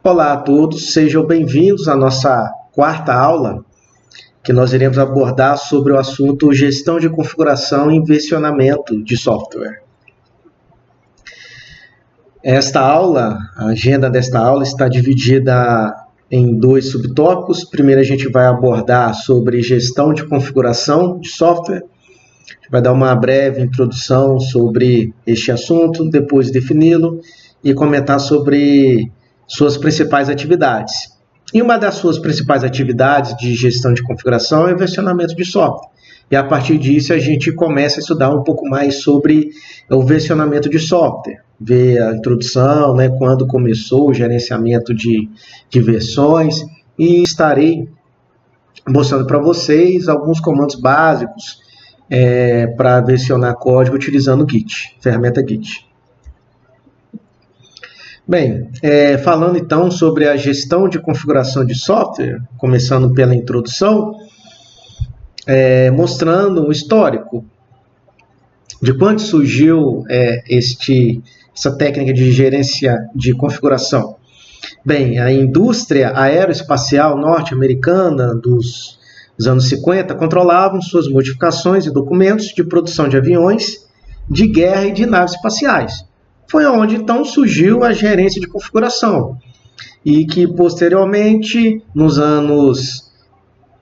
Olá a todos, sejam bem-vindos à nossa quarta aula, que nós iremos abordar sobre o assunto gestão de configuração e versionamento de software. A agenda desta aula está dividida em dois subtópicos. Primeiro a gente vai abordar sobre gestão de configuração de software. A gente vai dar uma breve introdução sobre este assunto, depois defini-lo e comentar sobre suas principais atividades. E uma das suas principais atividades de gestão de configuração é o versionamento de software. E a partir disso a gente começa a estudar um pouco mais sobre o versionamento de software. Ver a introdução, quando começou o gerenciamento de versões. E estarei mostrando para vocês alguns comandos básicos para versionar código utilizando o Git, ferramenta Git. Bem, falando então sobre a gestão de configuração de software, começando pela introdução, mostrando o histórico de quando surgiu essa técnica de gerência de configuração. Bem, a indústria aeroespacial norte-americana dos anos 50 controlavam suas modificações e documentos de produção de aviões de guerra e de naves espaciais. Foi onde então surgiu a gerência de configuração e que posteriormente, nos anos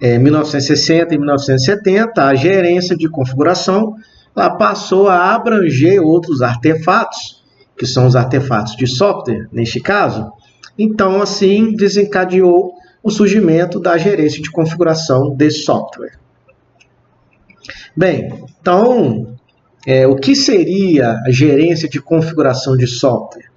1960 e 1970, a gerência de configuração passou a abranger outros artefatos, que são os artefatos de software, neste caso. Então, assim, desencadeou o surgimento da gerência de configuração de software. Bem, então, o que seria a gerência de configuração de software?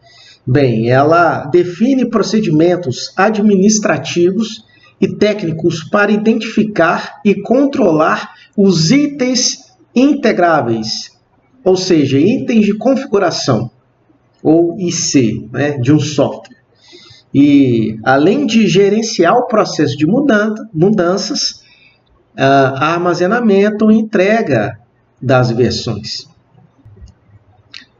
Bem, ela define procedimentos administrativos e técnicos para identificar e controlar os itens integráveis, ou seja, itens de configuração, ou IC, de um software. E, além de gerenciar o processo de mudanças, armazenamento e entrega das versões.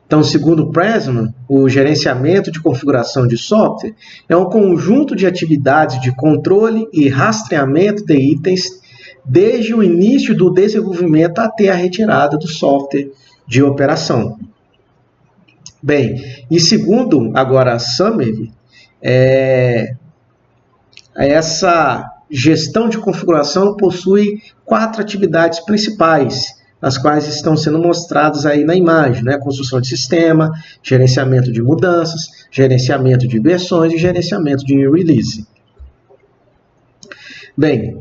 Então, segundo Pressman, o gerenciamento de configuração de software é um conjunto de atividades de controle e rastreamento de itens desde o início do desenvolvimento até a retirada do software de operação. Bem, e segundo agora a Summary, essa gestão de configuração possui 4 atividades principais, as quais estão sendo mostradas aí na imagem, construção de sistema, gerenciamento de mudanças, gerenciamento de versões e gerenciamento de release. Bem,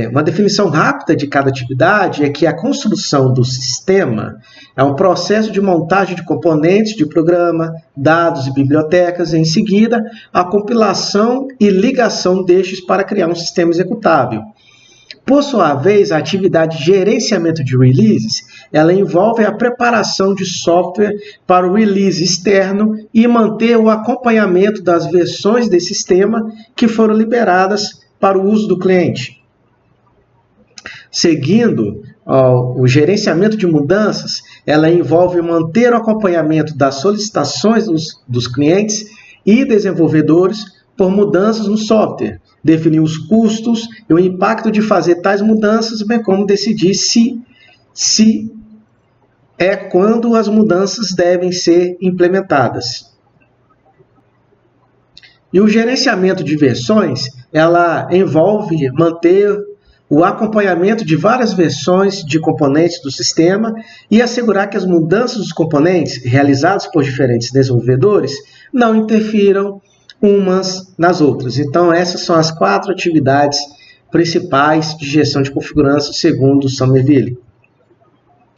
uma definição rápida de cada atividade é que a construção do sistema é um processo de montagem de componentes de programa, dados e bibliotecas, e em seguida a compilação e ligação destes para criar um sistema executável. Por sua vez, a atividade de gerenciamento de releases, ela envolve a preparação de software para o release externo e manter o acompanhamento das versões desse sistema que foram liberadas para o uso do cliente. Seguindo, o gerenciamento de mudanças, ela envolve manter o acompanhamento das solicitações dos clientes e desenvolvedores por mudanças no software, definir os custos e o impacto de fazer tais mudanças, bem como decidir quando as mudanças devem ser implementadas. E o gerenciamento de versões, ela envolve manter o acompanhamento de várias versões de componentes do sistema e assegurar que as mudanças dos componentes realizadas por diferentes desenvolvedores não interfiram umas nas outras. Então, essas são as 4 atividades principais de gestão de configuração segundo Somerville.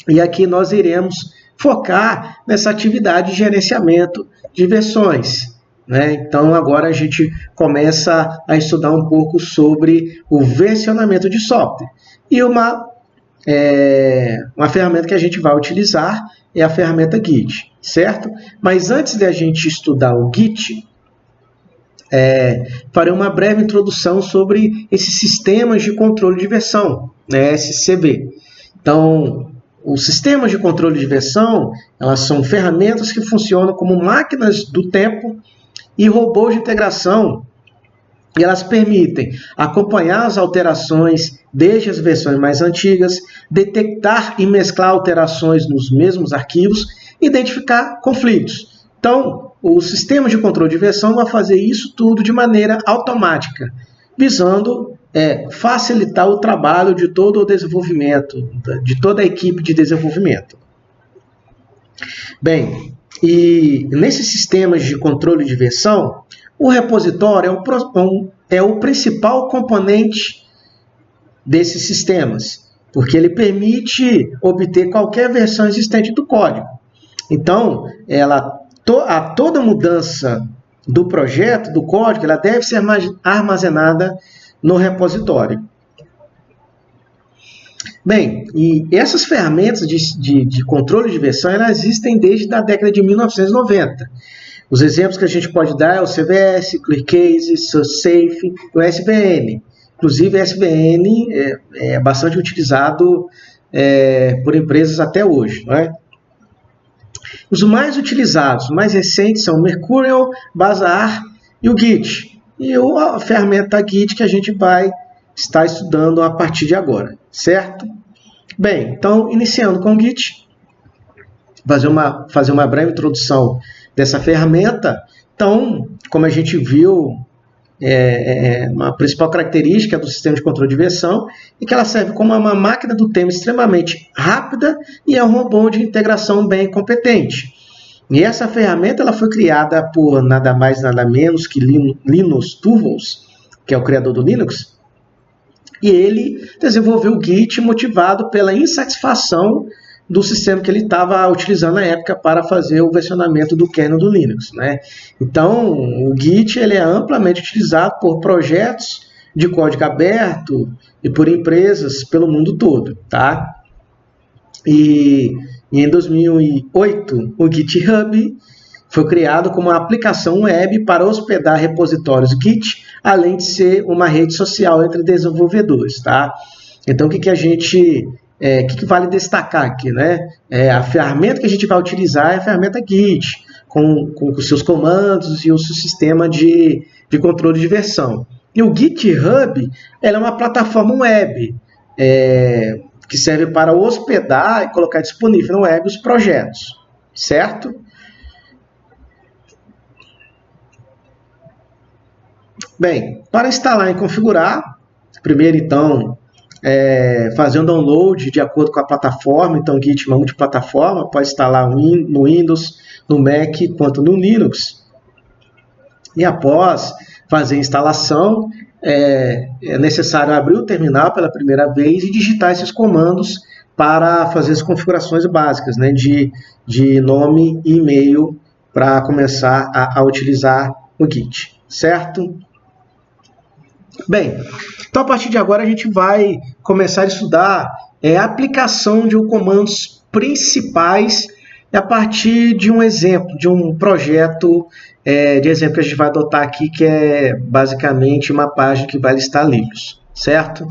E aqui nós iremos focar nessa atividade de gerenciamento de versões. Então, agora a gente começa a estudar um pouco sobre o versionamento de software. E uma ferramenta que a gente vai utilizar é a ferramenta Git, certo? Mas antes de a gente estudar o Git, farei uma breve introdução sobre esses sistemas de controle de versão, SCV. Então, os sistemas de controle de versão, elas são ferramentas que funcionam como máquinas do tempo e robôs de integração E elas permitem acompanhar as alterações desde as versões mais antigas, detectar e mesclar alterações nos mesmos arquivos, identificar conflitos. Então, o sistema de controle de versão vai fazer isso tudo de maneira automática, visando facilitar o trabalho de todo o desenvolvimento, de toda a equipe de desenvolvimento. Bem, e nesses sistemas de controle de versão, o repositório é o principal componente desses sistemas, porque ele permite obter qualquer versão existente do código. Então, toda mudança do projeto, do código, ela deve ser armazenada no repositório. Bem, e essas ferramentas de controle de versão, elas existem desde a década de 1990. Os exemplos que a gente pode dar é o CVS, ClearCase, SUSSAFE, o SVN. Inclusive, o SVN é bastante utilizado por empresas até hoje, não é? Os mais utilizados, mais recentes, são o Mercurial, Bazaar e o Git. E a ferramenta Git que a gente vai estar estudando a partir de agora, certo? Bem, então, iniciando com o Git, fazer uma breve introdução dessa ferramenta. Então, como a gente viu, uma principal característica do sistema de controle de versão é que ela serve como uma máquina do tempo extremamente rápida e é um robô de integração bem competente. E essa ferramenta ela foi criada por nada mais nada menos que Linus Torvalds, que é o criador do Linux, e ele desenvolveu o Git motivado pela insatisfação do sistema que ele estava utilizando na época para fazer o versionamento do kernel do Linux, né? Então, o Git ele é amplamente utilizado por projetos de código aberto e por empresas pelo mundo todo, tá? E em 2008, o GitHub foi criado como uma aplicação web para hospedar repositórios Git, além de ser uma rede social entre desenvolvedores, tá? Então, o que vale destacar aqui, né? A ferramenta que a gente vai utilizar é a ferramenta Git, com os seus comandos e o seu sistema de controle de versão. E o GitHub ela é uma plataforma web que serve para hospedar e colocar disponível no web os projetos, certo? Bem, para instalar e configurar, primeiro então, fazer um download de acordo com a plataforma. Então, o Git é uma multiplataforma, pode instalar no Windows, no Mac, quanto no Linux. E após fazer a instalação, é necessário abrir o terminal pela primeira vez e digitar esses comandos para fazer as configurações básicas, né, de nome e e-mail para começar a utilizar o Git, certo? Bem, então a partir de agora a gente vai começar a estudar a aplicação de comandos principais a partir de um exemplo, de um projeto de exemplo que a gente vai adotar aqui, que é basicamente uma página que vai listar livros, certo?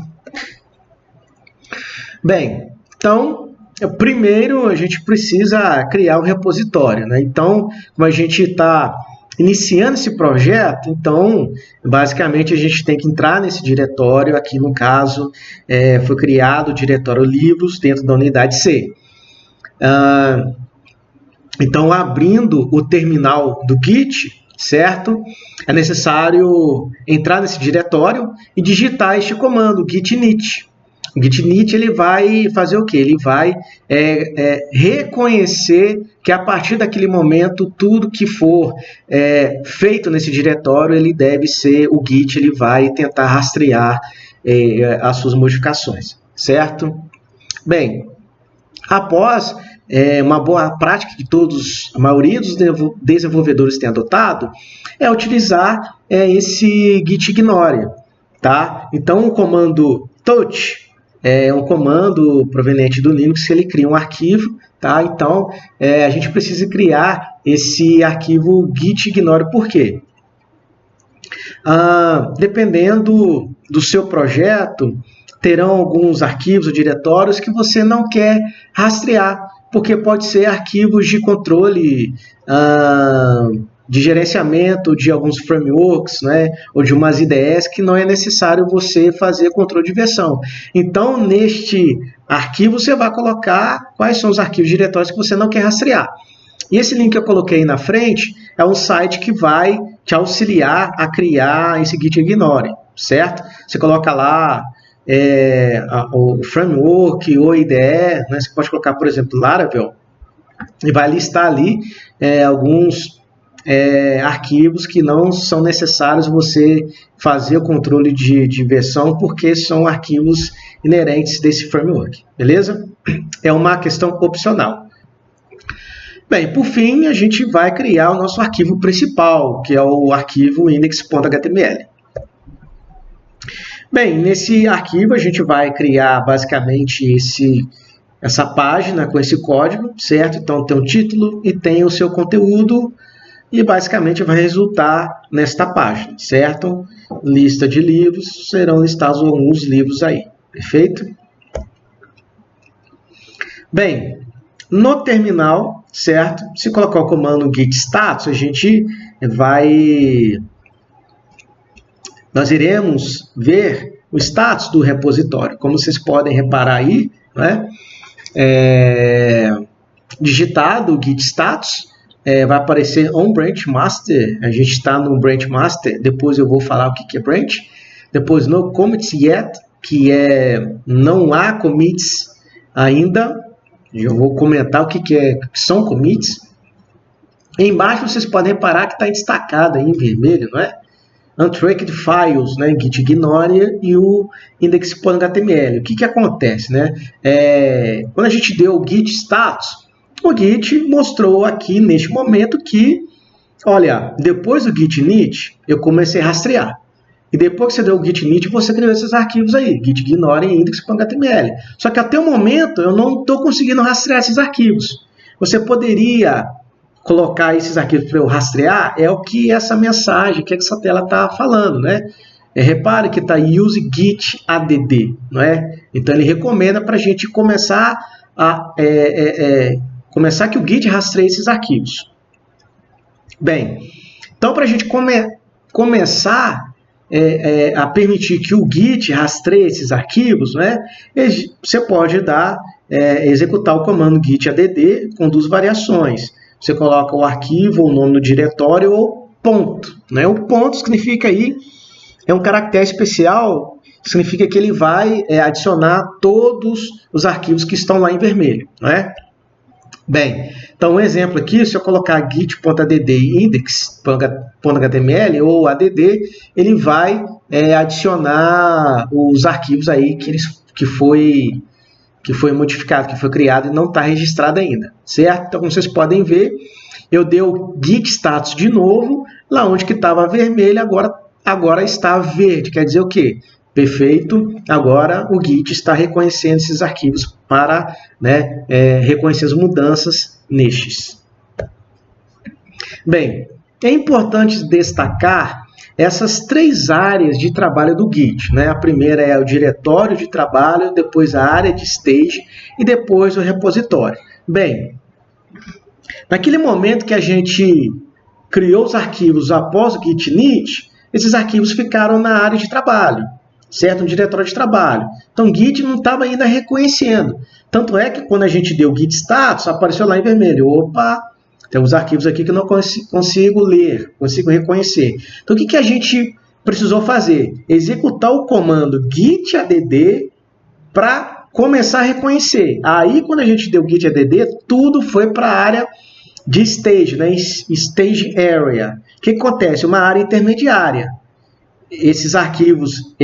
Bem, então, primeiro a gente precisa criar um repositório, né? Então, como a gente está iniciando esse projeto, então, basicamente a gente tem que entrar nesse diretório. Aqui no caso, foi criado o diretório livros dentro da unidade C. Então, abrindo o terminal do Git, certo? É necessário entrar nesse diretório e digitar este comando, git init. O git init ele vai fazer o quê? Ele vai reconhecer que a partir daquele momento, tudo que for feito nesse diretório, ele deve ser, o Git ele vai tentar rastrear as suas modificações, certo? Bem, após uma boa prática que a maioria dos desenvolvedores tem adotado, é utilizar esse git ignore, tá? Então, o comando touch é um comando proveniente do Linux, que ele cria um arquivo, tá? Então, a gente precisa criar esse arquivo git ignore. Por quê? Dependendo do seu projeto, terão alguns arquivos ou diretórios que você não quer rastrear, porque pode ser arquivos de controle de gerenciamento de alguns frameworks, né, ou de umas IDEs que não é necessário você fazer controle de versão. Então, neste arquivo, você vai colocar quais são os arquivos diretórios que você não quer rastrear. E esse link que eu coloquei aí na frente é um site que vai te auxiliar a criar esse Git Ignore, certo? Você coloca lá o framework ou IDE, né? Você pode colocar, por exemplo, Laravel, e vai listar ali alguns arquivos que não são necessários você fazer o controle de versão, porque são arquivos inerentes desse framework, beleza? É uma questão opcional. Bem, por fim, a gente vai criar o nosso arquivo principal, que é o arquivo index.html. Bem, nesse arquivo a gente vai criar basicamente essa página com esse código, certo? Então tem o título e tem o seu conteúdo e basicamente vai resultar nesta página, certo? Lista de livros, serão listados alguns livros aí, perfeito? Bem, no terminal, certo? Se colocar o comando git status, nós iremos ver o status do repositório. Como vocês podem reparar aí, né? Digitado o git status, vai aparecer on branch master. A gente está no branch master. Depois eu vou falar o que é branch. Depois no commits yet, que não há commits ainda. Eu vou comentar o que são commits. Embaixo vocês podem reparar que está destacado aí em vermelho, não é? Untracked files, né, Git Ignore e o index.html. O que acontece, né? Quando a gente deu o git status, o Git mostrou aqui neste momento que, olha, depois do git init, eu comecei a rastrear. E depois que você deu o git init, você criou esses arquivos aí, git ignore e index.html. Só que até o momento eu não estou conseguindo rastrear esses arquivos. Você poderia colocar esses arquivos para eu rastrear? É o que essa mensagem, que essa tela está falando, né? Repare que está use git add, não é? Então ele recomenda para a gente começar que o Git rastreie esses arquivos. Bem, então para a gente começar a permitir que o Git rastreie esses arquivos, né, você pode executar o comando git add com duas variações. Você coloca o arquivo, o nome do diretório ou ponto, né? O ponto significa aí, é um caractere especial, significa que ele vai adicionar todos os arquivos que estão lá em vermelho, né? Bem, então um exemplo aqui, se eu colocar git.add index.html ou add, ele vai adicionar os arquivos aí que foi modificado, que foi criado e não está registrado ainda, certo? Então, como vocês podem ver, eu dei o git status de novo, lá onde que estava vermelho, agora está verde, quer dizer o quê? Perfeito, agora o Git está reconhecendo esses arquivos para reconhecer as mudanças nestes. Bem, é importante destacar essas três áreas de trabalho do Git, né? A primeira é o diretório de trabalho, depois a área de stage e depois o repositório. Bem, naquele momento que a gente criou os arquivos após o git init, esses arquivos ficaram na área de trabalho, certo? Um diretório de trabalho. Então, o Git não estava ainda reconhecendo. Tanto é que quando a gente deu Git status, apareceu lá em vermelho. Opa, tem uns arquivos aqui que eu não consigo ler, consigo reconhecer. Então, o que a gente precisou fazer? Executar o comando git add para começar a reconhecer. Aí, quando a gente deu git add, tudo foi para a área de stage, né? Stage area. O que acontece? Uma área intermediária. Esses arquivos,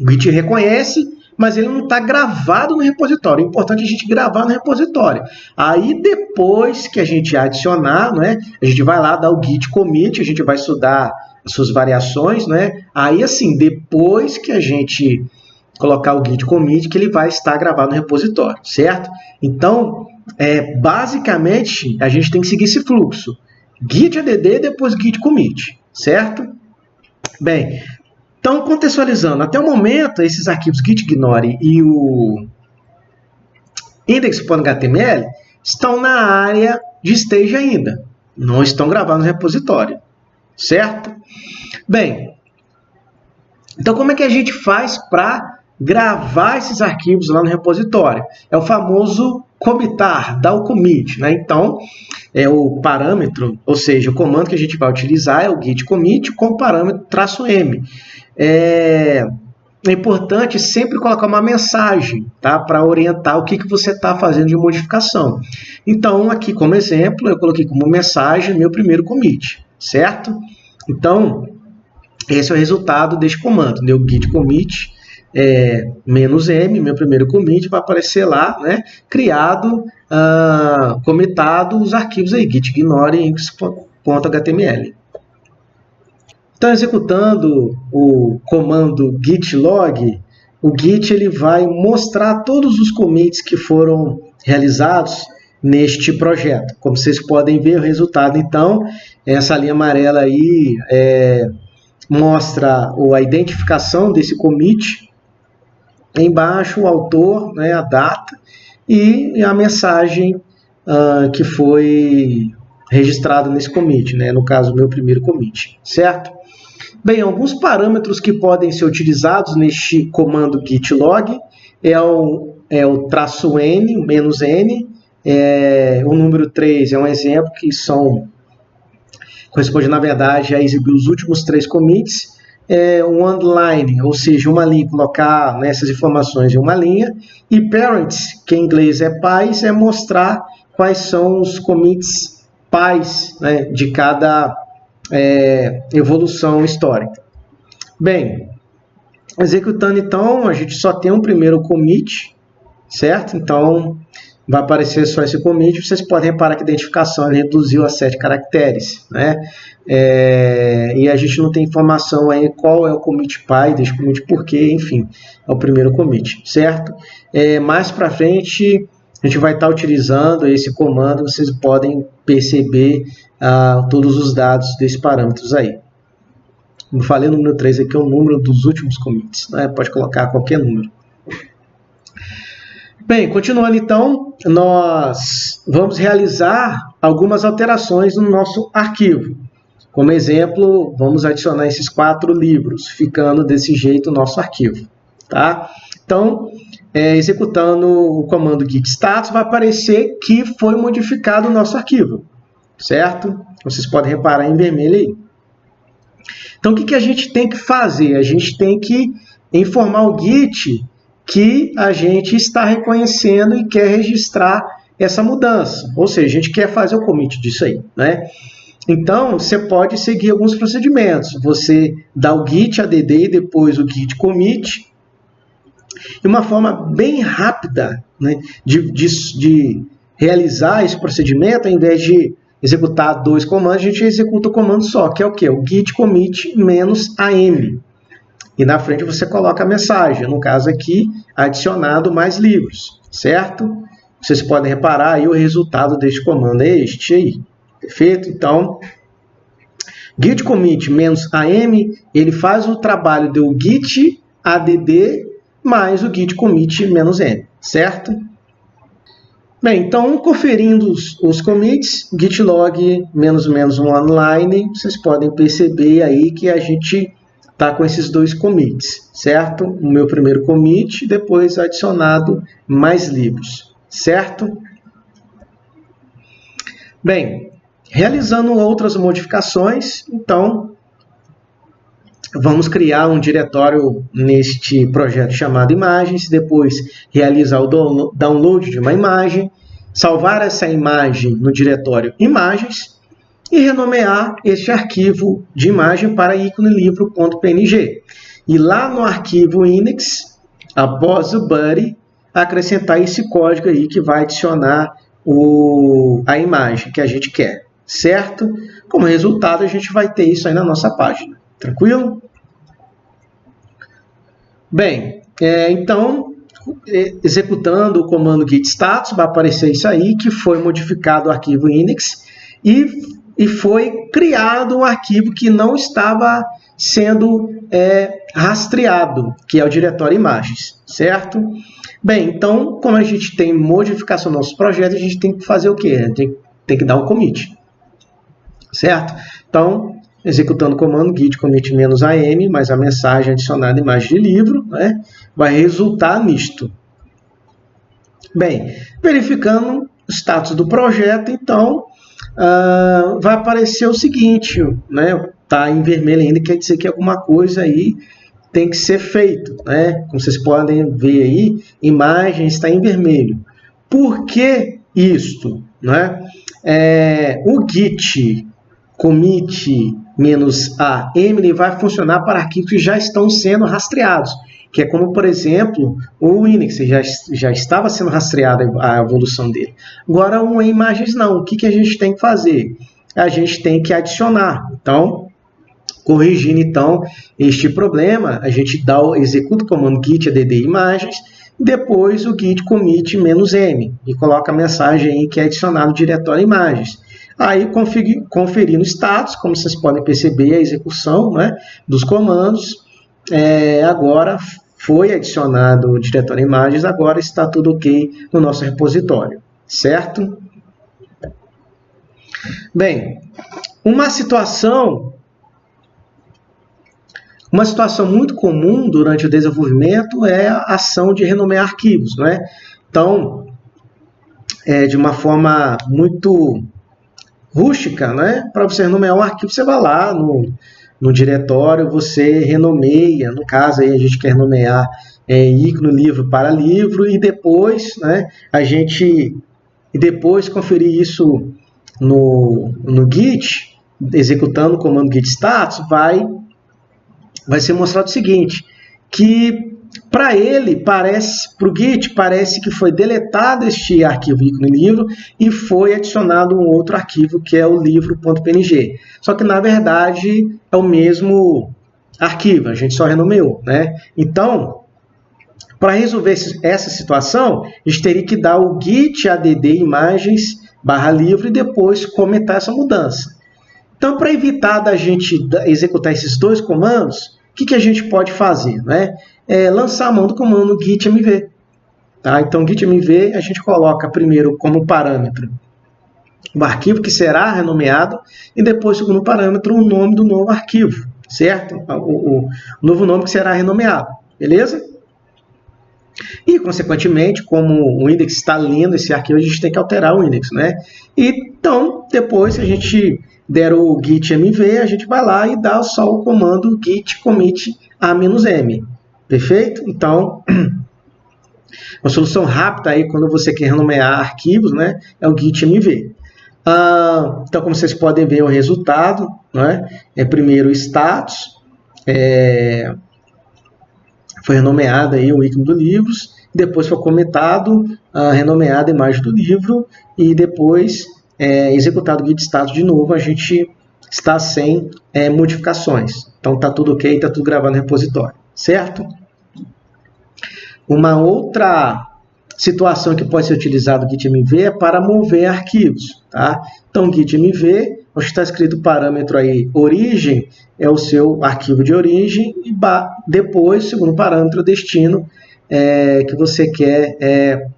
o Git reconhece, mas ele não está gravado no repositório. É importante a gente gravar no repositório. Aí, depois que a gente adicionar, né, a gente vai lá dar o git commit, a gente vai estudar as suas variações, né? Aí, assim, depois que a gente colocar o git commit, que ele vai estar gravado no repositório, certo? Então, basicamente, a gente tem que seguir esse fluxo. Git add, depois git commit, certo? Bem, então, contextualizando, até o momento, esses arquivos git ignore e o index.html estão na área de stage ainda. não estão gravados no repositório, certo? Bem, então como é que a gente faz para gravar esses arquivos lá no repositório? É o famoso commitar, dar o commit, né? Então, é o parâmetro, ou seja, o comando que a gente vai utilizar é o git commit com o parâmetro -m. É importante sempre colocar uma mensagem, tá? Para orientar o que você está fazendo de modificação. Então, aqui como exemplo, eu coloquei como mensagem meu primeiro commit, certo? Então, esse é o resultado deste comando, né? O git commit -m, meu primeiro commit, vai aparecer lá, né? Criado, commitado os arquivos aí, git ignore index.html. Então, executando o comando git log, o Git ele vai mostrar todos os commits que foram realizados neste projeto. Como vocês podem ver, o resultado, então, essa linha amarela aí mostra a identificação desse commit, embaixo o autor, né, a data e a mensagem que foi registrada nesse commit, né, no caso, meu primeiro commit, certo? Bem, alguns parâmetros que podem ser utilizados neste comando git log é o -n, -n, o número 3 é um exemplo que corresponde, na verdade, a exibir os últimos 3 commits, um underline, ou seja, uma linha, colocar essas informações em uma linha, e parents, que em inglês é pais, é mostrar quais são os commits pais, né, de cada evolução histórica. Bem, executando então, a gente só tem um primeiro commit, certo? Então, vai aparecer só esse commit. Vocês podem reparar que a identificação reduziu a 7 caracteres, né? E a gente não tem informação aí qual é o commit pai, desse commit porquê, enfim, é o primeiro commit, certo? Mais para frente, a gente vai estar utilizando esse comando, vocês podem perceber todos os dados desses parâmetros aí. Como eu falei, o número 3 aqui é o número dos últimos commits, né? Pode colocar qualquer número. Bem, continuando então, nós vamos realizar algumas alterações no nosso arquivo. Como exemplo, vamos adicionar esses 4 livros, ficando desse jeito o nosso arquivo, tá? Então, executando o comando git status, vai aparecer que foi modificado o nosso arquivo, certo? Vocês podem reparar em vermelho aí. Então, o que a gente tem que fazer? A gente tem que informar o Git que a gente está reconhecendo e quer registrar essa mudança. Ou seja, a gente quer fazer o commit disso aí, né? Então, você pode seguir alguns procedimentos. Você dá o git add e depois o git commit. E uma forma bem rápida, né, de realizar esse procedimento, ao invés de executar 2 comandos, a gente executa o comando só, que é o quê? O git commit -am. E na frente você coloca a mensagem, no caso aqui, adicionado mais livros, certo? Vocês podem reparar aí o resultado deste comando é este aí, perfeito? Então, git commit -am, ele faz o trabalho do git add mais o git commit -m, certo? Bem, então, conferindo os commits, git log --1 vocês podem perceber aí que a gente está com esses 2 commits, certo? O meu primeiro commit, depois adicionado mais livros, certo? Bem, realizando outras modificações, então, vamos criar um diretório neste projeto chamado imagens, depois realizar o download de uma imagem, salvar essa imagem no diretório imagens e renomear este arquivo de imagem para ícone livro.png. E lá no arquivo index, após o body, acrescentar esse código aí que vai adicionar a imagem que a gente quer, certo? Como resultado, a gente vai ter isso aí na nossa página. Tranquilo? Bem, então, executando o comando git status, vai aparecer isso aí, que foi modificado o arquivo index e foi criado um arquivo que não estava sendo rastreado, que é o diretório imagens, certo? Bem, então, como a gente tem modificação no nosso projeto, a gente tem que fazer o quê? Tem que dar um commit. certo? Então, executando o comando git commit -am, mais a mensagem adicionada imagem de livro, né, vai resultar nisto. Bem, verificando o status do projeto, então, vai aparecer o seguinte, né, tá em vermelho ainda, quer dizer que alguma coisa aí tem que ser feito, né? Como vocês podem ver aí, imagem está em vermelho. Por que isto, né? O git commit -am ele vai funcionar para arquivos que já estão sendo rastreados, que é como, por exemplo, o Unix, já estava sendo rastreada a evolução dele. Agora, o imagens não. O que a gente tem que fazer? A gente tem que adicionar. Então, corrigindo então este problema, a gente executa o comando git add imagens, e depois o git commit -m, e coloca a mensagem aí que é adicionado no diretório imagens. Aí, conferindo o status, como vocês podem perceber, a execução, né, dos comandos, agora foi adicionado o diretório imagens, agora está tudo ok no nosso repositório, certo? Bem, uma situação muito comum durante o desenvolvimento é a ação de renomear arquivos, né? Então, de uma forma muito rústica, né? Para você renomear um arquivo, você vai lá no diretório, você renomeia, no caso aí a gente quer renomear ícone livro para livro, e depois, né, depois conferir isso no Git, executando o comando git status, vai ser mostrado o seguinte, que para o Git, parece que foi deletado este arquivo ícone livro e foi adicionado um outro arquivo que é o livro.png. Só que, na verdade, é o mesmo arquivo, a gente só renomeou, né? Então, para resolver essa situação, a gente teria que dar o git add imagens /livro e depois comentar essa mudança. Então, para evitar da gente executar esses dois comandos, o que a gente pode fazer, né? Lançar a mão do comando gitmv. Tá? Então, gitmv a gente coloca primeiro como parâmetro o arquivo que será renomeado e depois, segundo parâmetro, o nome do novo arquivo, certo? O novo nome que será renomeado, beleza? E, consequentemente, como o index está lendo esse arquivo, a gente tem que alterar o index, né? Então, depois, se a gente der o gitmv, a gente vai lá e dá só o comando git commit -m. Perfeito? Então, uma solução rápida aí quando você quer renomear arquivos, né, é o gitmv. Então, como vocês podem ver o resultado, né, primeiro o status, foi renomeado aí o ícone do livros, depois foi comentado, renomeada a imagem do livro, e depois executado o git status de novo, a gente está sem modificações. Então, está tudo ok, está tudo gravado no repositório, certo? Uma outra situação que pode ser utilizado o gitmv é para mover arquivos, tá? Então, gitmv, onde está escrito o parâmetro aí, origem, é o seu arquivo de origem, e depois, segundo parâmetro, destino, que você quer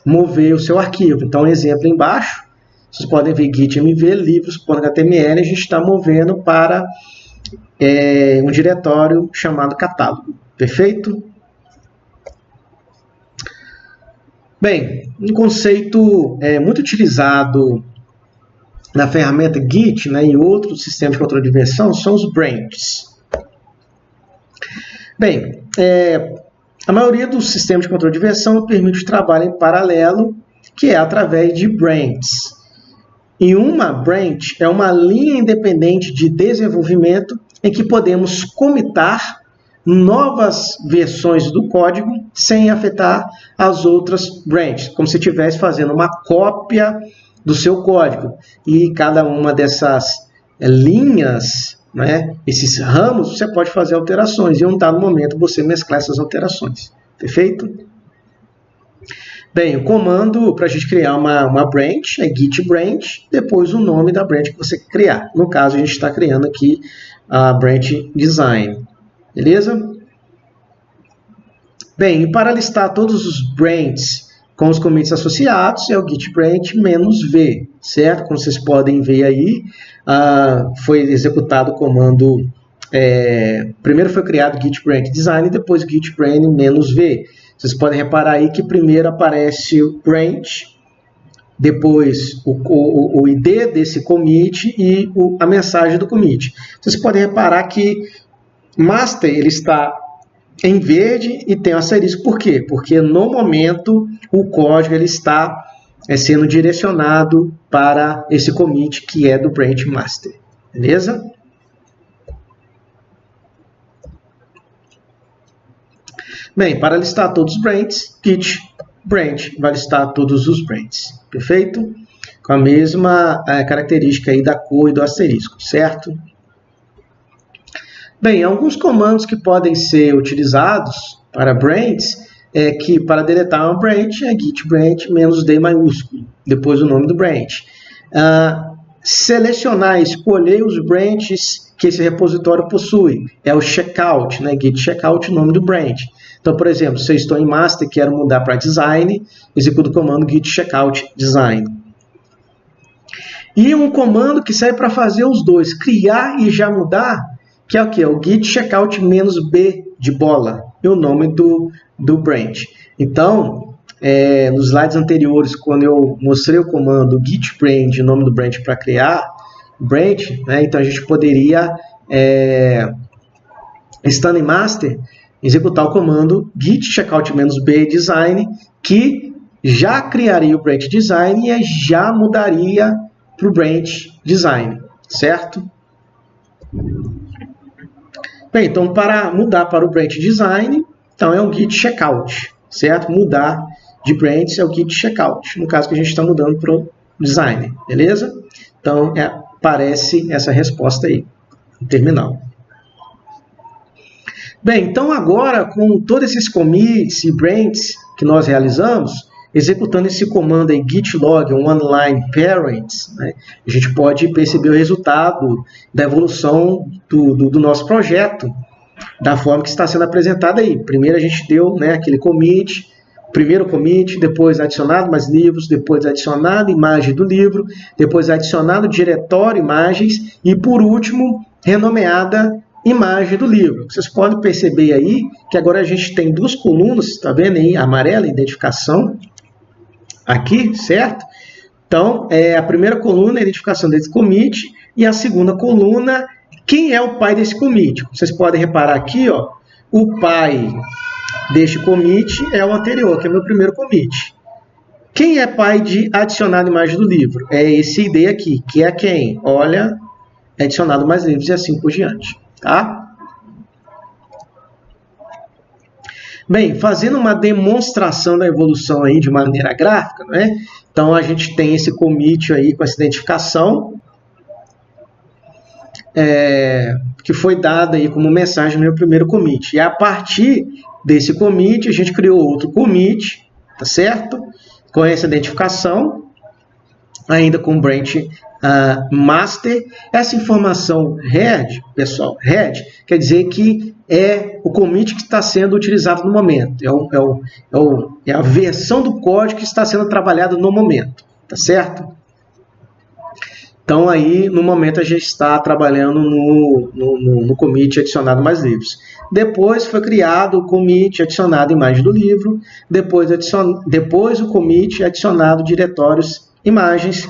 mover o seu arquivo. Então, exemplo embaixo, vocês podem ver gitmv, livros.html, a gente está movendo para um diretório chamado catálogo. Perfeito? Bem, um conceito muito utilizado na ferramenta Git, né, e outros sistemas de controle de versão são os branches. Bem, a maioria dos sistemas de controle de versão permite o trabalho em paralelo, que é através de branches. E uma branch é uma linha independente de desenvolvimento em que podemos comitar novas versões do código sem afetar as outras branches, como se estivesse fazendo uma cópia do seu código. E cada uma dessas linhas, né, esses ramos, você pode fazer alterações e em um dado momento você mesclar essas alterações. Perfeito? Bem, o comando para a gente criar uma branch é git branch, depois o nome da branch que você criar. No caso, a gente está criando aqui a branch design. Beleza? Bem, e para listar todos os branches com os commits associados, é o git branch -v, certo? Como vocês podem ver aí, foi executado o comando, primeiro foi criado git branch design, depois git branch -v. Vocês podem reparar aí que primeiro aparece o branch, depois o ID desse commit e a mensagem do commit. Vocês podem reparar que master ele está em verde e tem um asterisco. Por quê? Porque no momento o código ele está sendo direcionado para esse commit que é do branch master. Beleza? Bem, para listar todos os branches, git branch vai listar todos os branches. Perfeito? Com a mesma característica aí da cor e do asterisco, certo? Bem, alguns comandos que podem ser utilizados para branches é que para deletar um branch é git branch -d maiúsculo, depois o nome do branch. Selecionar, escolher os branches que esse repositório possui, é o checkout, né? Git checkout, o nome do branch. Então, por exemplo, se eu estou em master e quero mudar para design, executo o comando git checkout design. E um comando que serve para fazer os dois, criar e já mudar, que é o que? O git checkout -b de bola, e o nome do branch. Então, nos slides anteriores, quando eu mostrei o comando git branch, o nome do branch para criar branch, né, então a gente poderia, estando em master, executar o comando git checkout -b design, que já criaria o branch design e já mudaria para o branch design, certo? Bem, então para mudar para o branch design, então é um git checkout, certo? Mudar de branch é o git checkout, no caso que a gente está mudando para o design, beleza? Então aparece essa resposta aí no terminal. Bem, então agora com todos esses commits e branches que nós realizamos, executando esse comando aí git log one-line parents, né, a gente pode perceber o resultado da evolução do nosso projeto, da forma que está sendo apresentada aí. Primeiro a gente deu, né, aquele commit, primeiro commit, depois adicionado mais livros, depois adicionado imagem do livro, depois adicionado diretório imagens e por último renomeada imagem do livro. Vocês podem perceber aí que agora a gente tem duas colunas, está vendo aí, amarela, identificação, aqui, certo? Então, a primeira coluna é a identificação desse commit e a segunda coluna, quem é o pai desse commit. Vocês podem reparar aqui, ó, o pai deste commit é o anterior, que é o meu primeiro commit. Quem é pai de adicionado imagem do livro? É esse ID aqui, que é quem? Olha, adicionado mais livros e assim por diante. Tá? Bem, fazendo uma demonstração da evolução aí de maneira gráfica, né? Então a gente tem esse commit aí com essa identificação que foi dada aí como mensagem no meu primeiro commit. E a partir desse commit a gente criou outro commit, tá certo? Com essa identificação, ainda com branch master. Essa informação head, pessoal, head quer dizer que é o commit que está sendo utilizado no momento, é a versão do código que está sendo trabalhado no momento, tá certo? Então aí no momento a gente está trabalhando no commit adicionado mais livros. Depois foi criado o commit adicionado imagem do livro, depois o commit adicionado diretórios imagens,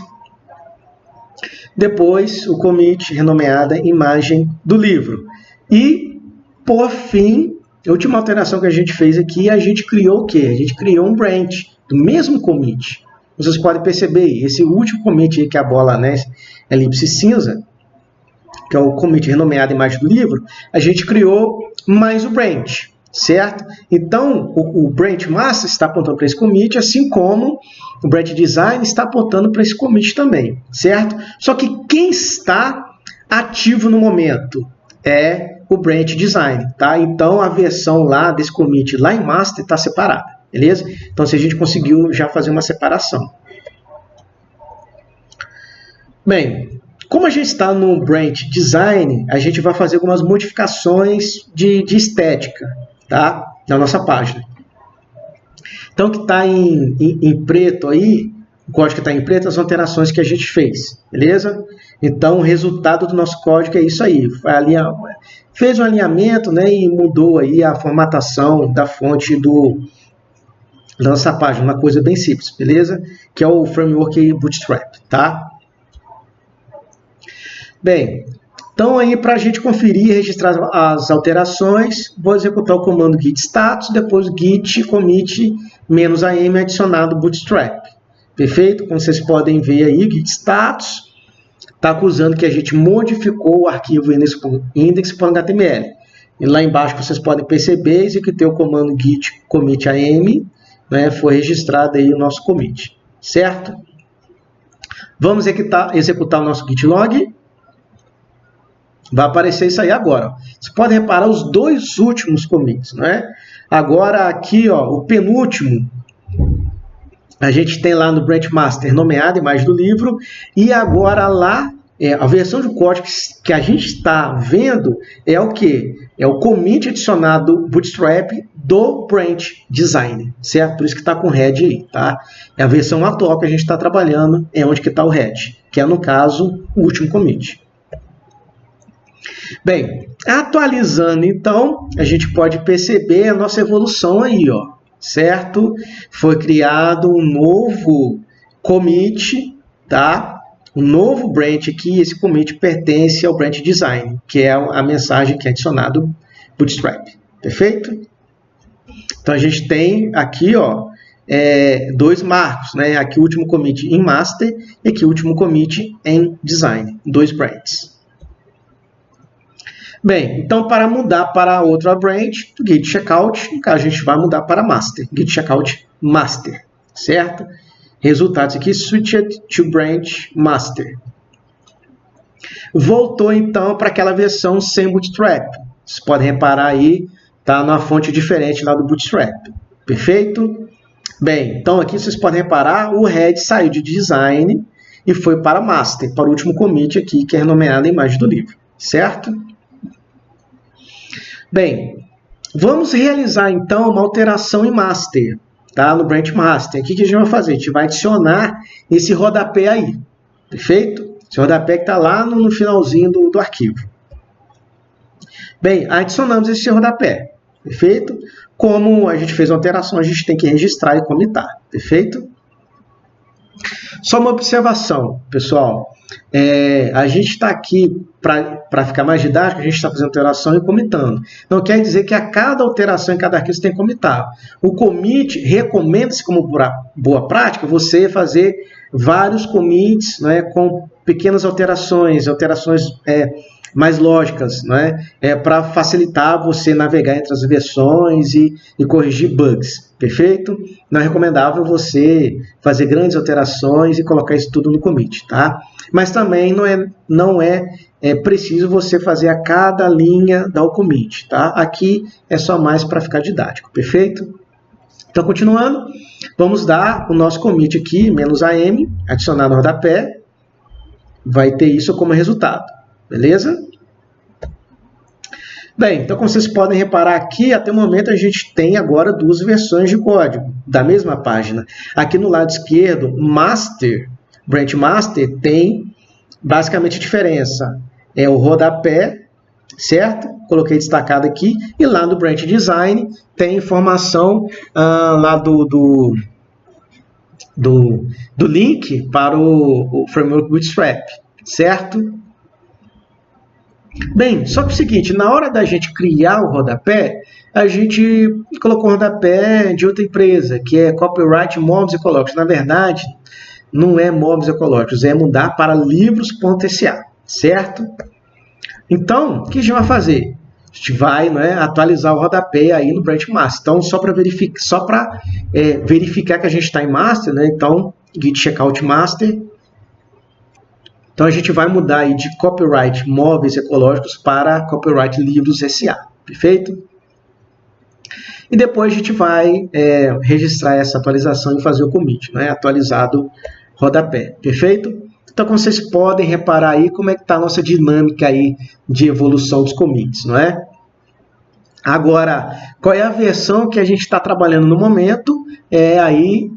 depois o commit renomeada imagem do livro. E, por fim, a última alteração que a gente fez aqui, a gente criou o quê? A gente criou um branch do mesmo commit. Vocês podem perceber, esse último commit aí, que é a bola, né, elipse cinza, que é o commit renomeada imagem do livro, a gente criou mais o branch, certo? Então, o branch master está apontando para esse commit, assim como o branch design está apontando para esse commit também, certo? Só que quem está ativo no momento é o branch design, tá? Então, a versão lá desse commit lá em master está separada, beleza? Então, se a gente conseguiu já fazer uma separação. Bem, como a gente está no branch design, a gente vai fazer algumas modificações de estética, tá? Na nossa página. Então, o que está em preto aí, o código que está em preto, as alterações que a gente fez, beleza? Então, o resultado do nosso código é isso aí. Fez um alinhamento, né, e mudou aí a formatação da fonte da nossa página, uma coisa bem simples, beleza? Que é o framework Bootstrap, tá? Bem, então aí para a gente conferir e registrar as alterações, vou executar o comando git status, depois git commit -am adicionado Bootstrap. Perfeito? Como vocês podem ver aí, git status está acusando que a gente modificou o arquivo index.html. E lá embaixo vocês podem perceber, executei o comando git commit am, né, foi registrado aí o nosso commit, certo? Vamos executar o nosso git log. Vai aparecer isso aí agora. Você pode reparar os dois últimos commits, não é? Agora aqui, ó, o penúltimo, a gente tem lá no branch master nomeado, imagem do livro, e agora lá, a versão de código que a gente está vendo é o quê? É o commit adicionado Bootstrap do branch design, certo? Por isso que está com head aí, tá? É a versão atual que a gente está trabalhando, é onde que está o head, que é, no caso, o último commit. Bem, atualizando então, a gente pode perceber a nossa evolução aí, ó, certo? Foi criado um novo commit, tá? Um novo branch aqui, esse commit pertence ao branch design, que é a mensagem que é adicionado Bootstrap, perfeito? Então a gente tem aqui, ó, dois marcos, né? Aqui o último commit em master e aqui o último commit em design, dois branches. Bem, então para mudar para outra branch, git checkout, no caso a gente vai mudar para master, git checkout master, certo? Resultados aqui, switched to branch master. Voltou então para aquela versão sem Bootstrap. Vocês podem reparar aí, tá numa fonte diferente lá do Bootstrap, perfeito? Bem, então aqui vocês podem reparar, o head saiu de design e foi para master, para o último commit aqui, que é renomeado a imagem do livro, certo? Bem, vamos realizar então uma alteração em master, tá? No branch master. O que a gente vai fazer? A gente vai adicionar esse rodapé aí, perfeito? Esse rodapé que está lá no finalzinho do arquivo. Bem, adicionamos esse rodapé, perfeito? Como a gente fez uma alteração, a gente tem que registrar e comitar, perfeito? Só uma observação, pessoal. A gente está aqui, para ficar mais didático, a gente está fazendo alteração e comitando. Não quer dizer que a cada alteração em cada arquivo você tem que comitar. O commit recomenda-se como boa prática você fazer vários commits, né, com pequenas alterações mais lógicas, né, para facilitar você navegar entre as versões e corrigir bugs. Perfeito? Não é recomendável você fazer grandes alterações e colocar isso tudo no commit, tá? Mas também não é preciso você fazer a cada linha dar o commit, tá? Aqui é só mais para ficar didático, perfeito? Então, continuando, vamos dar o nosso commit aqui, -am, adicionar no rodapé, vai ter isso como resultado, beleza? Bem, então como vocês podem reparar aqui, até o momento a gente tem agora duas versões de código da mesma página. Aqui no lado esquerdo, master, branch master, tem basicamente a diferença. É o rodapé, certo? Coloquei destacado aqui. E lá no branch design tem informação lá do link para o framework Bootstrap, certo? Bem, só que é o seguinte, na hora da gente criar o rodapé, a gente colocou o rodapé de outra empresa, que é Copyright Móveis Ecológicos. Na verdade, não é Móveis Ecológicos, é mudar para livros.sa, certo? Então, o que a gente vai fazer? A gente vai, atualizar o rodapé aí no Branch Master. Então, só para verificar que a gente está em Master, né? Então, git checkout master. Então, a gente vai mudar aí de Copyright Móveis Ecológicos para Copyright Livros SA, perfeito? E depois a gente vai registrar essa atualização e fazer o commit, atualizado rodapé, perfeito? Então, como vocês podem reparar aí, como é que está a nossa dinâmica aí de evolução dos commits, não é? Agora, qual é a versão que a gente está trabalhando no momento? Aí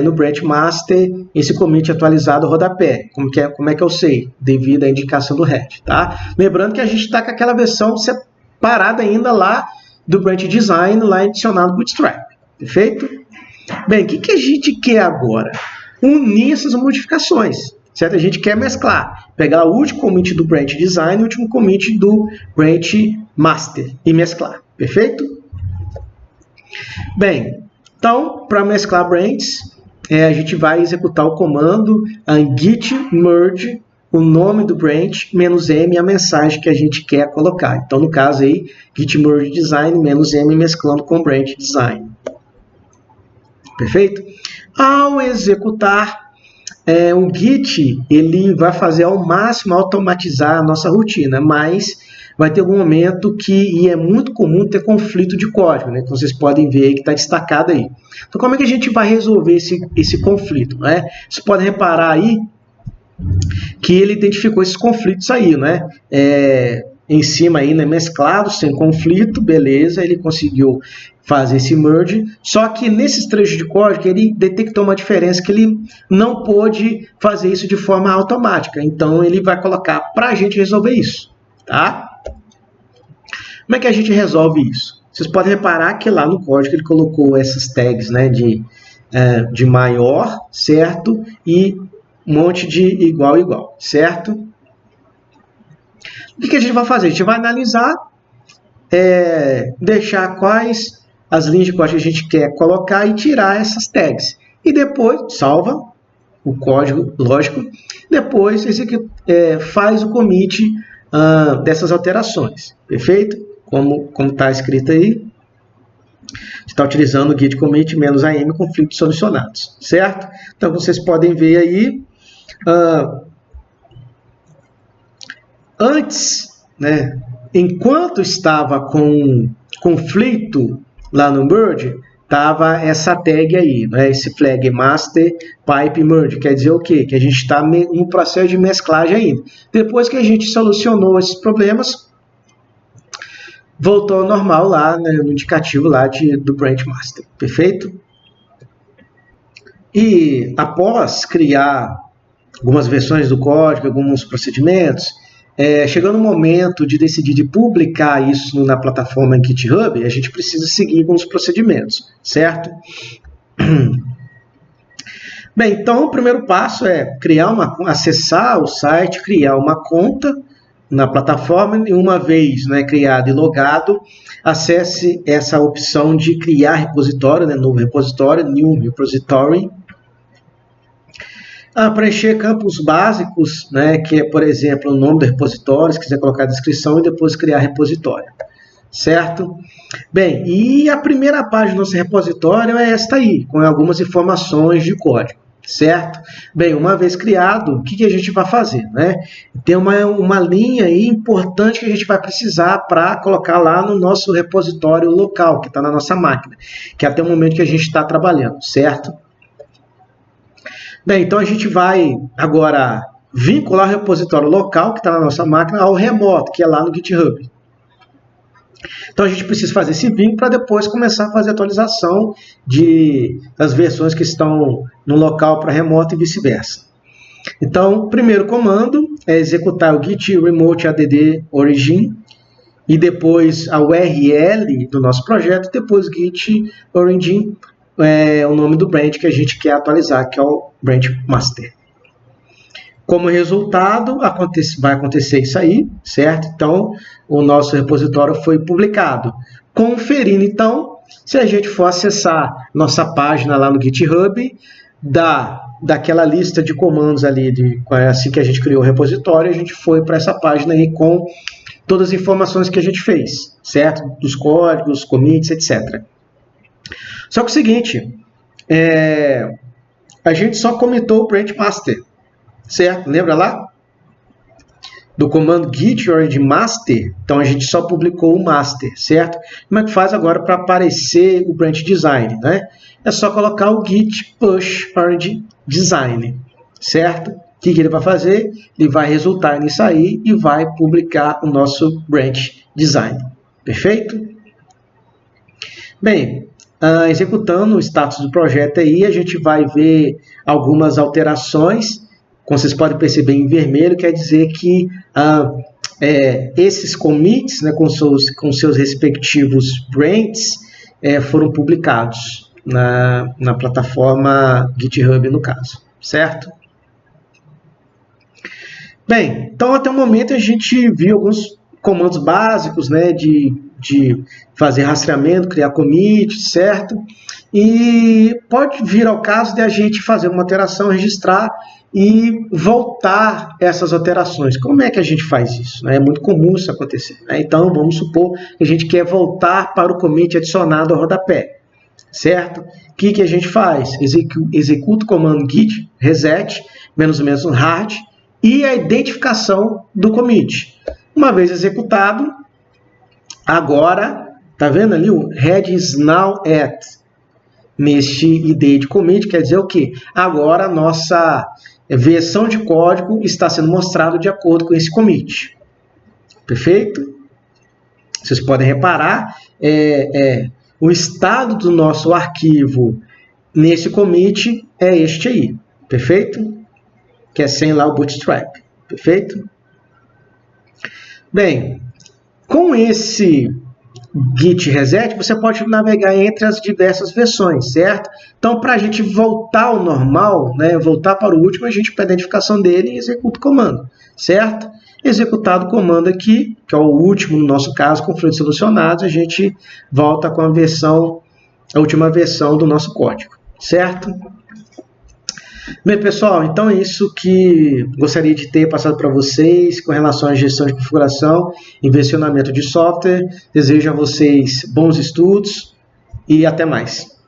no branch master, esse commit atualizado rodapé. Como é que eu sei? Devido à indicação do head, tá? Lembrando que a gente está com aquela versão separada ainda lá do branch design, lá adicionado no Bootstrap. Perfeito? Bem, o que a gente quer agora? Unir essas modificações, certo? A gente quer mesclar, pegar o último commit do branch design e o último commit do branch master e mesclar, perfeito? Bem, então, para mesclar branches, a gente vai executar o comando git merge, o nome do branch, -m, a mensagem que a gente quer colocar. Então, no caso aí, git merge design, -m, mesclando com branch design. Perfeito? Ao executar, o Git ele vai fazer ao máximo automatizar a nossa rotina, mas vai ter algum momento e é muito comum ter conflito de código, né? Então, vocês podem ver aí que está destacado aí. Então, como é que a gente vai resolver esse conflito, né? Vocês podem reparar aí que ele identificou esses conflitos aí, né? Em cima aí, né, mesclado, sem conflito, beleza, ele conseguiu fazer esse merge, só que nesses trechos de código ele detectou uma diferença que ele não pôde fazer isso de forma automática, então ele vai colocar para a gente resolver isso, tá? Como é que a gente resolve isso? Vocês podem reparar que lá no código ele colocou essas tags, né, de maior, certo, e um monte de igual, certo? O que a gente vai fazer? A gente vai analisar, deixar quais as linhas de código que a gente quer colocar e tirar essas tags. E depois, salva o código, lógico, depois faz o commit dessas alterações. Perfeito? Como está escrito aí, está utilizando o git commit -am conflitos solucionados. Certo? Então, vocês podem ver aí, antes, né, enquanto estava com conflito lá no merge, estava essa tag aí, né, esse flag master pipe merge, quer dizer o quê? Que a gente está no processo de mesclagem ainda. Depois que a gente solucionou esses problemas, voltou ao normal lá, né, no indicativo lá do branch master, perfeito? E após criar algumas versões do código, alguns procedimentos, chegando o momento de decidir de publicar isso na plataforma em GitHub, a gente precisa seguir alguns procedimentos, certo? Bem, então o primeiro passo é acessar o site, criar uma conta na plataforma e uma vez, né, criado e logado, acesse essa opção de criar repositório, né, novo repositório, new repository. Preencher campos básicos, né, que é, por exemplo, o nome do repositório, se quiser colocar a descrição e depois criar repositório, certo? Bem, e a primeira página do nosso repositório é esta aí, com algumas informações de código, certo? Bem, uma vez criado, o que a gente vai fazer, né? Tem uma linha aí importante que a gente vai precisar para colocar lá no nosso repositório local, que está na nossa máquina, que é até o momento que a gente está trabalhando, certo? Bem, então a gente vai agora vincular o repositório local, que está na nossa máquina, ao remoto, que é lá no GitHub. Então a gente precisa fazer esse vínculo para depois começar a fazer a atualização das versões que estão no local para remoto e vice-versa. Então, o primeiro comando é executar o git remote add origin e depois a URL do nosso projeto, depois git origin, o nome do branch que a gente quer atualizar, que é o branch master. Como resultado, vai acontecer isso aí, certo? Então, o nosso repositório foi publicado. Conferindo, então, se a gente for acessar nossa página lá no GitHub, daquela lista de comandos ali, assim que a gente criou o repositório, a gente foi para essa página aí com todas as informações que a gente fez, certo? Dos códigos, commits, etc. Só que o seguinte, a gente só commitou o branch master, certo? Lembra lá? Do comando git origin master, então a gente só publicou o master, certo? Como é que faz agora para aparecer o branch design, né? É só colocar o git push origin design, certo? O que ele vai fazer? Ele vai resultar nisso aí e vai publicar o nosso branch design, perfeito? Bem, executando o status do projeto aí, a gente vai ver algumas alterações. Como vocês podem perceber em vermelho, quer dizer que esses commits, né, com seus respectivos branches, foram publicados na plataforma GitHub, no caso, certo? Bem, então até o momento a gente viu alguns comandos básicos, né, de fazer rastreamento, criar commit, certo? E pode vir ao caso de a gente fazer uma alteração, registrar e voltar essas alterações. Como é que a gente faz isso? É muito comum isso acontecer, né? Então, vamos supor que a gente quer voltar para o commit adicionado ao rodapé, certo? O que a gente faz? Executa o comando git reset, menos hard, e a identificação do commit. Uma vez executado, agora, tá vendo ali o head is now at, neste ID de commit, quer dizer o quê? Agora a nossa versão de código está sendo mostrada de acordo com esse commit. Perfeito? Vocês podem reparar, o estado do nosso arquivo nesse commit é este aí. Perfeito? Que é sem lá o bootstrap. Perfeito? Bem, com esse git reset, você pode navegar entre as diversas versões, certo? Então, para a gente voltar ao normal, né, voltar para o último, a gente pede a identificação dele e executa o comando, certo? Executado o comando aqui, que é o último no nosso caso, com fluidos solucionados, a gente volta com a última versão do nosso código, certo? Bem, pessoal, então é isso que gostaria de ter passado para vocês com relação à gestão de configuração e versionamento de software. Desejo a vocês bons estudos e até mais.